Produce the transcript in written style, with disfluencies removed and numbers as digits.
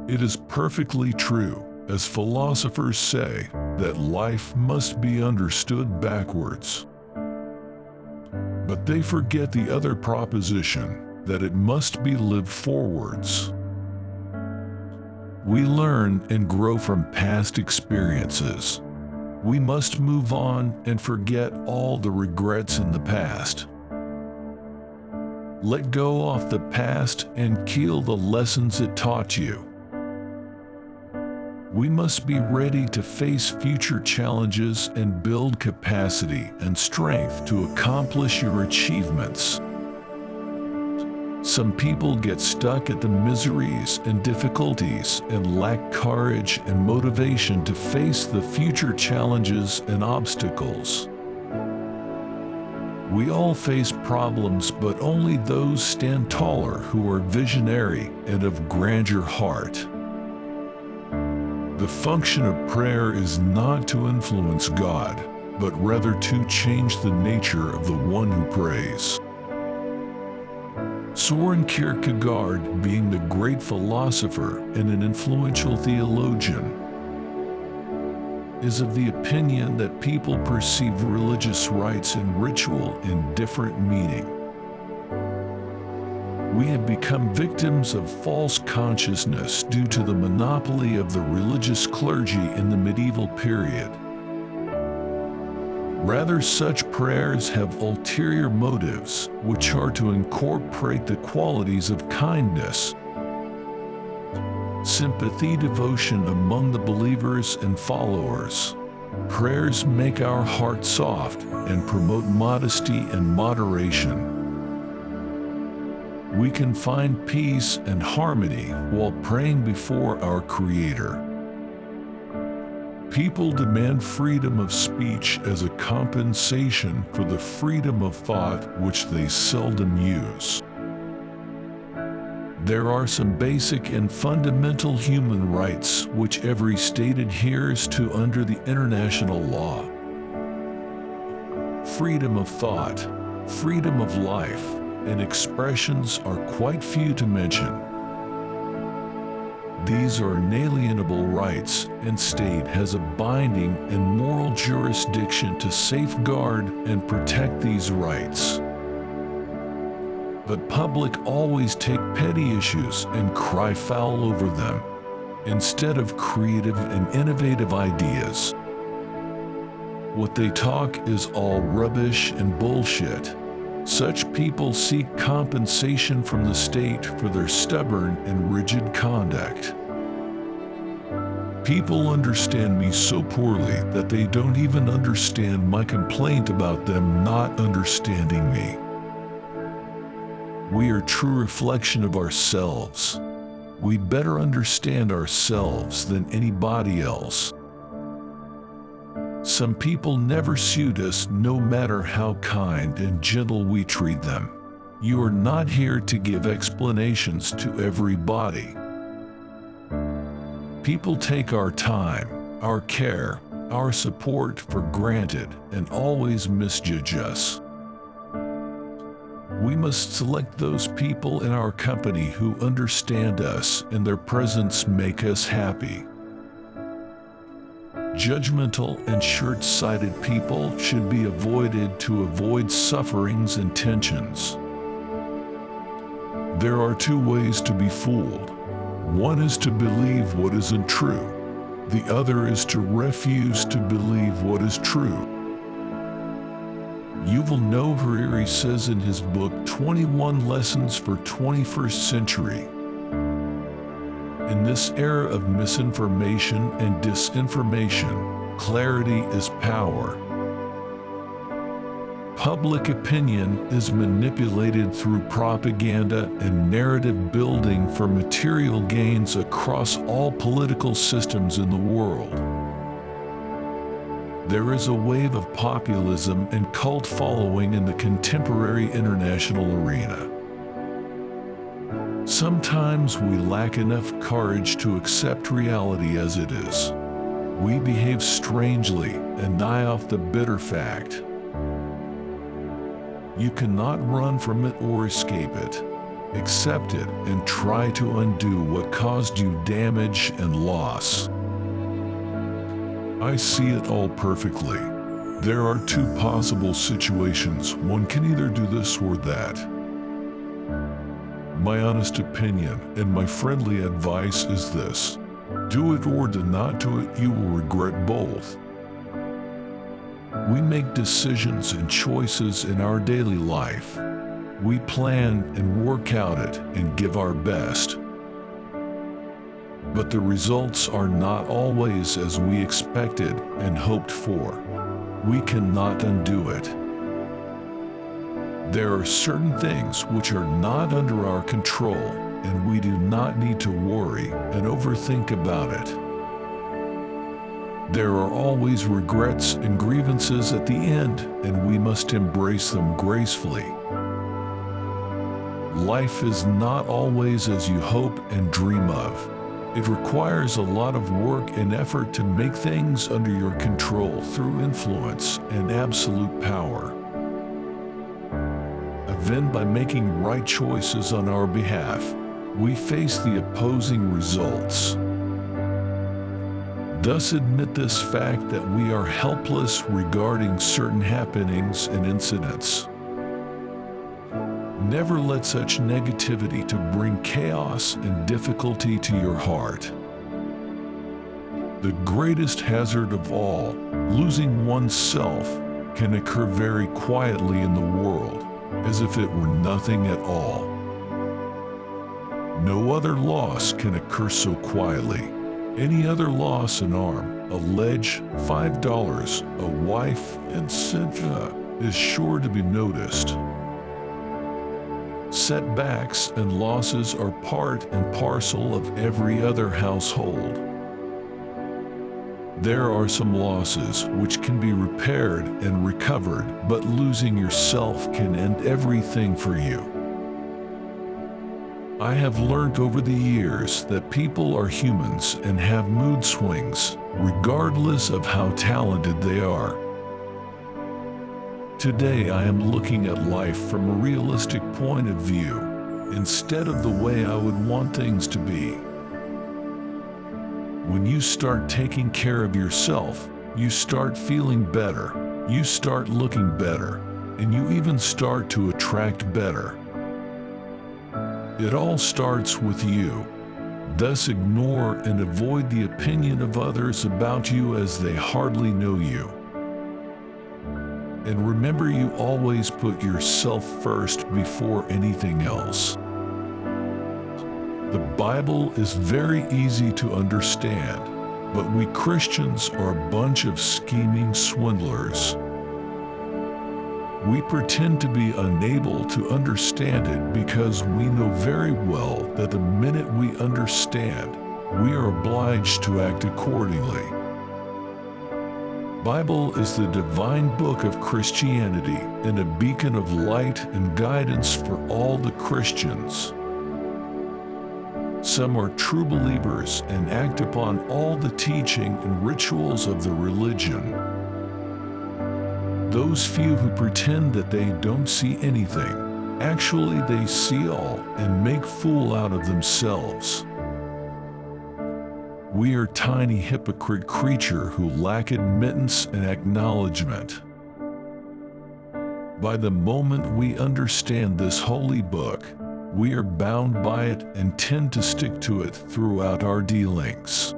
It is perfectly true, as philosophers say, that life must be understood backwards. But they forget the other proposition, that it must be lived forwards. We learn and grow from past experiences. We must move on and forget all the regrets in the past. Let go of the past and kill the lessons it taught you. We must be ready to face future challenges and build capacity and strength to accomplish your achievements. Some people get stuck at the miseries and difficulties and lack courage and motivation to face the future challenges and obstacles. We all face problems, but only those stand taller who are visionary and of grandeur heart. The function of prayer is not to influence God, but rather to change the nature of the one who prays. Soren Kierkegaard, being the great philosopher and an influential theologian, is of the opinion that people perceive religious rites and ritual in different meaning. We have become victims of false consciousness due to the monopoly of the religious clergy in the medieval period. Rather, such prayers have ulterior motives, which are to incorporate the qualities of kindness, sympathy, devotion among the believers and followers. Prayers make our heart soft and promote modesty and moderation. We can find peace and harmony while praying before our Creator. People demand freedom of speech as a compensation for the freedom of thought which they seldom use. There are some basic and fundamental human rights which every state adheres to under the international law. Freedom of thought, freedom of life, and expressions are quite few to mention. These are inalienable rights, and state has a binding and moral jurisdiction to safeguard and protect these rights. But public always take petty issues and cry foul over them, instead of creative and innovative ideas. What they talk is all rubbish and bullshit. Such people seek compensation from the state for their stubborn and rigid conduct. People understand me so poorly that they don't even understand my complaint about them not understanding me. We are true reflection of ourselves. We better understand ourselves than anybody else. Some people never suit us no matter how kind and gentle we treat them. You are not here to give explanations to everybody. People take our time, our care, our support for granted and always misjudge us. We must select those people in our company who understand us and their presence make us happy. Judgmental and short-sighted people should be avoided to avoid sufferings and tensions. There are two ways to be fooled. One is to believe what isn't true. The other is to refuse to believe what is true. Yuval Noah Harari says in his book 21 Lessons for 21st Century, in this era of misinformation and disinformation, clarity is power. Public opinion is manipulated through propaganda and narrative building for material gains across all political systems in the world. There is a wave of populism and cult following in the contemporary international arena. Sometimes we lack enough courage to accept reality as it is. We behave strangely and die off the bitter fact. You cannot run from it or escape it. accept it, and try to undo what caused you damage and loss. I see it all perfectly. There are two possible situations. One can either do this or that. My honest opinion and my friendly advice is this: do it or do not do it. You will regret both. We make decisions and choices in our daily life. We plan and work out it and give our best. But the results are not always as we expected and hoped for. We cannot undo it. There are certain things which are not under our control, and we do not need to worry and overthink about it. There are always regrets and grievances at the end, and we must embrace them gracefully. Life is not always as you hope and dream of. It requires a lot of work and effort to make things under your control through influence and absolute power. Then, by making right choices on our behalf, we face the opposing results. Thus, admit this fact that we are helpless regarding certain happenings and incidents. Never let such negativity to bring chaos and difficulty to your heart. The greatest hazard of all, losing oneself, can occur very quietly in the world, as if it were nothing at all. No other loss can occur so quietly. Any other loss, an arm, a ledge, $5, a wife, etc., is sure to be noticed. Setbacks and losses are part and parcel of every other household. There are some losses which can be repaired and recovered, but losing yourself can end everything for you. I have learned over the years that people are humans and have mood swings, regardless of how talented they are. Today I am looking at life from a realistic point of view, instead of the way I would want things to be. When you start taking care of yourself, you start feeling better, you start looking better, and you even start to attract better. It all starts with you. Thus ignore and avoid the opinion of others about you as they hardly know you. And remember, you always put yourself first before anything else. The Bible is very easy to understand, but we Christians are a bunch of scheming swindlers. We pretend to be unable to understand it because we know very well that the minute we understand, we are obliged to act accordingly. Bible is the divine book of Christianity and a beacon of light and guidance for all the Christians. Some are true believers and act upon all the teaching and rituals of the religion. Those few who pretend that they don't see anything, actually they see all and make fool out of themselves. We are tiny hypocrite creatures who lack admittance and acknowledgement. By the moment we understand this holy book, we are bound by it and tend to stick to it throughout our dealings.